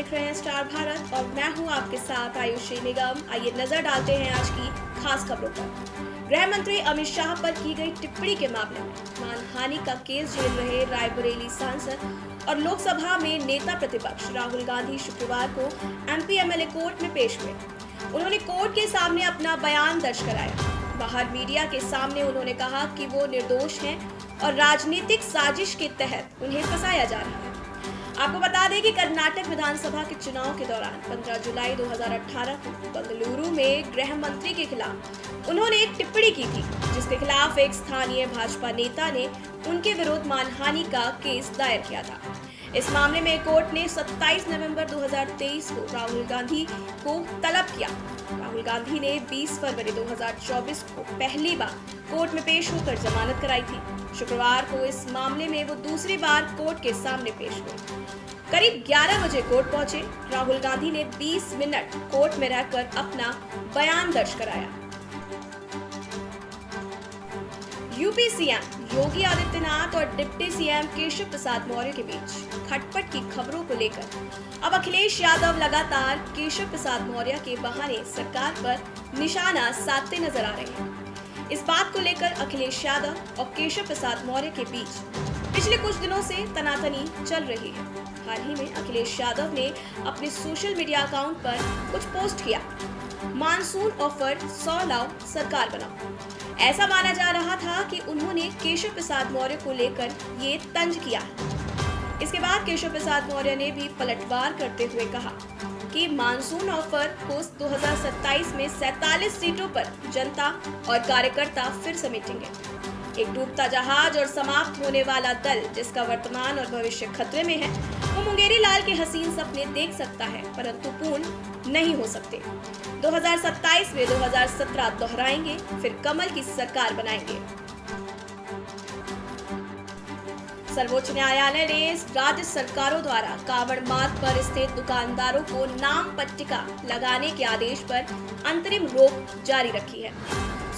देख रहे हैं स्टार भारत और मैं हूं आपके साथ आयुषी निगम। आइए नजर डालते हैं आज की खास खबरों पर। गृह मंत्री अमित शाह पर की गई टिप्पणी के मामले में मानहानि का केस झेल रहे रायबरेली सांसद और लोकसभा में नेता प्रतिपक्ष राहुल गांधी शुक्रवार को एमपी एमएलए कोर्ट में पेश हुए। उन्होंने कोर्ट के सामने अपना बयान दर्ज कराया। बाहर मीडिया के सामने उन्होंने कहा कि वो निर्दोष हैं और राजनीतिक साजिश के तहत उन्हें फंसाया जा रहा है। आपको बता दें कि कर्नाटक विधानसभा के चुनाव के दौरान 15 जुलाई 2018 को बेंगलुरु में गृह मंत्री के खिलाफ उन्होंने एक टिप्पणी की थी, जिसके खिलाफ एक स्थानीय भाजपा नेता ने उनके विरुद्ध मानहानि का केस दायर किया था। इस मामले में कोर्ट ने 27 नवंबर 2023 को राहुल गांधी को तलब किया। राहुल गांधी ने 20 फरवरी 2024 को पहली बार कोर्ट में पेश होकर जमानत कराई थी। शुक्रवार को इस मामले में वो दूसरी बार कोर्ट के सामने पेश हुए। करीब 11 बजे कोर्ट पहुंचे। राहुल गांधी ने 20 मिनट कोर्ट में रहकर अपना बयान दर्ज कराया। यूपी सीएम योगी आदित्यनाथ और डिप्टी सीएम केशव प्रसाद मौर्य के बीच खटपट की खबरों को लेकर अब अखिलेश यादव लगातार केशव प्रसाद मौर्य के बहाने सरकार पर निशाना साधते नजर आ रहे हैं। इस बात को लेकर अखिलेश यादव और केशव प्रसाद मौर्य के बीच पिछले कुछ दिनों से तनातनी चल रही है। हाल ही में अखिलेश यादव ने अपने सोशल मीडिया अकाउंट पर कुछ पोस्ट किया। मानसून ऑफर 100 लाओ सरकार बनाओ। ऐसा माना जा रहा था कि उन्होंने केशव प्रसाद मौर्य को लेकर ये तंज किया है। इसके बाद केशव प्रसाद मौर्य ने भी पलटवार करते हुए कहा कि मानसून ऑफर को 2027 में 47 सीटों पर जनता और कार्यकर्ता फिर समेटेंगे। एक डूबता जहाज और समाप्त होने वाला दल जिसका वर्तमान और भविष्य खतरे में है, वो मुंगेरी लाल के हसीन सपने देख सकता है, परंतु पूर्ण नहीं हो सकते। 2027 में 2017 दोहराएंगे, फिर कमल की सरकार बनाएंगे। सर्वोच्च न्यायालय ने राज्य सरकारों द्वारा कांवड़ मार्ग पर स्थित दुकानदारों को नाम पट्टिका लगाने के आदेश पर अंतरिम रोक जारी रखी है।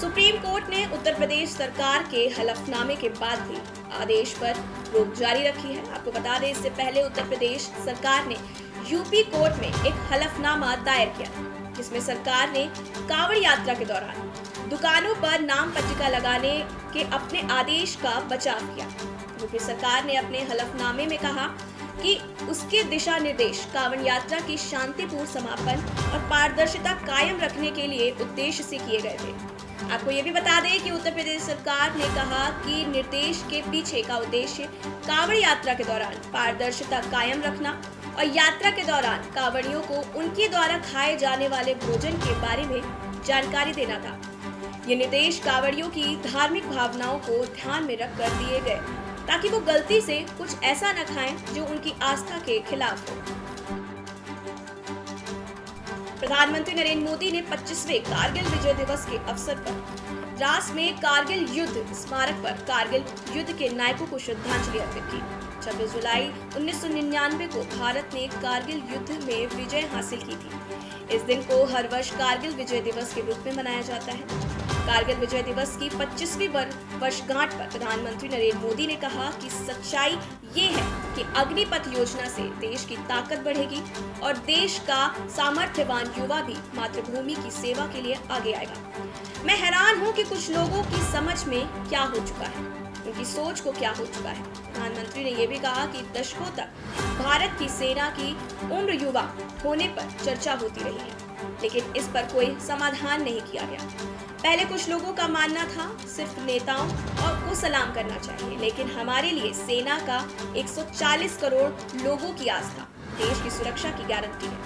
सुप्रीम कोर्ट ने उत्तर प्रदेश सरकार के हलफनामे के बाद भी आदेश पर रोक जारी रखी है। आपको बता दें, इससे पहले उत्तर प्रदेश सरकार ने यूपी कोर्ट में एक हलफनामा दायर किया, जिसमें सरकार ने कांवड़ यात्रा के दौरान दुकानों पर नाम पट्टिका लगाने के अपने आदेश का बचाव किया। यूपी सरकार ने अपने हलफनामे में कहा कि उसके दिशा निर्देश कांवड़ यात्रा की शांतिपूर्ण समापन और पारदर्शिता कायम रखने के लिए उद्देश्य से किए गए थे। आपको ये भी बता दें कि उत्तर प्रदेश सरकार ने कहा कि निर्देश के पीछे का उद्देश्य कांवड़ यात्रा के दौरान पारदर्शिता कायम रखना और यात्रा के दौरान कांवड़ियों को उनके द्वारा खाए जाने वाले भोजन के बारे में जानकारी देना था। ये निर्देश कांवड़ियों की धार्मिक भावनाओं को ध्यान में रखकर दिए गए, ताकि वो गलती से कुछ ऐसा न खाएं जो उनकी आस्था के खिलाफ हो। प्रधानमंत्री नरेंद्र मोदी ने 25वें कारगिल विजय दिवस के अवसर पर द्रास में कारगिल युद्ध स्मारक पर कारगिल युद्ध के नायकों को श्रद्धांजलि अर्पित की। 26 जुलाई 1999 को भारत ने कारगिल युद्ध में विजय हासिल की थी। इस दिन को हर वर्ष कारगिल विजय दिवस के रूप में मनाया जाता है। कारगिल विजय दिवस की 25वीं वर्षगांठ पर प्रधानमंत्री नरेंद्र मोदी ने कहा कि सच्चाई ये है कि अग्निपथ योजना से देश की ताकत बढ़ेगी और देश का सामर्थ्यवान युवा भी मातृभूमि की सेवा के लिए आगे आएगा। मैं हैरान हूं कि कुछ लोगों की समझ में क्या हो चुका है, उनकी सोच को क्या हो चुका है। प्रधानमंत्री ने यह भी कहा कि दशकों तक भारत की सेना की उम्र युवा होने पर चर्चा होती रही है, लेकिन इस पर कोई समाधान नहीं किया गया। पहले कुछ लोगों का मानना था सिर्फ नेताओं को सलाम करना चाहिए, लेकिन हमारे लिए सेना का 140 करोड़ लोगों की आस्था देश की सुरक्षा की गारंटी है।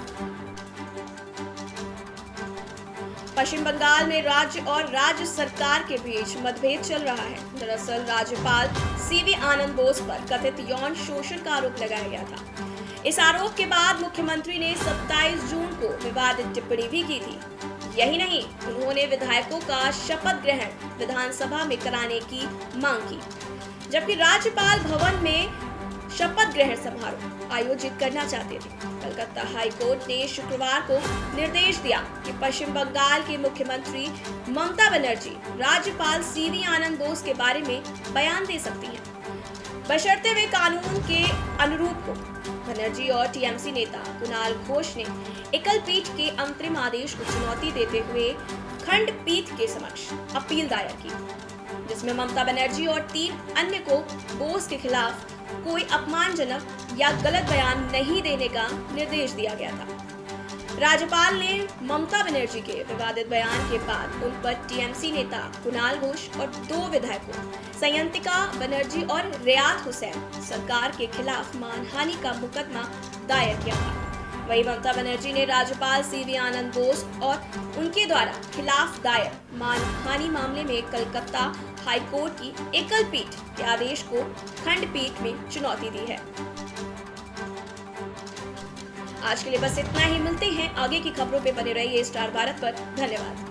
पश्चिम बंगाल में राज्य और राज्य सरकार के बीच मतभेद चल रहा है। दरअसल राज्यपाल सीवी आनंद बोस पर कथित यौन शोषण का आरोप लगाया गया था। इस आरोप के बाद मुख्यमंत्री ने 27 जून को विवादित टिप्पणी भी की थी। यही नहीं, उन्होंने विधायकों का शपथ ग्रहण विधानसभा में कराने की मांग की, जबकि राज्यपाल भवन में शपथ ग्रहण समारोह आयोजित करना चाहते थे। कलकत्ता हाई कोर्ट ने शुक्रवार को निर्देश दिया कि पश्चिम बंगाल के मुख्यमंत्री ममता बनर्जी राज्यपाल सीवी आनंद बोस के बारे में बयान दे सकती हैं। बशर्ते वे कानून के अनुरूप हो। बनर्जी और टीएमसी नेता कुणाल घोष ने एकल पीठ के अंतरिम आदेश को चुनौती देते हुए खंडपीठ के समक्ष अपील दायर की, जिसमें ममता बनर्जी और 3 अन्य को बोस के खिलाफ कोई अपमानजनक या गलत बयान नहीं देने का निर्देश दिया गया था। राज्यपाल ने ममता बनर्जी के विवादित बयान के बाद उन पर टीएमसी नेता कुणाल घोष और 2 विधायकों संयंतिका बनर्जी और रियात हुसैन सरकार के खिलाफ मानहानि का मुकदमा दायर किया था। वहीं ममता बनर्जी ने राज्यपाल सीवी आनंद बोस और उनके द्वारा खिलाफ दायर मानहानि मामले में कलकत्ता हाईकोर्ट की एकल पीठ के आदेश को खंडपीठ में चुनौती दी है। आज के लिए बस इतना ही। मिलते हैं आगे की खबरों पे बने रहिए स्टार भारत पर। धन्यवाद।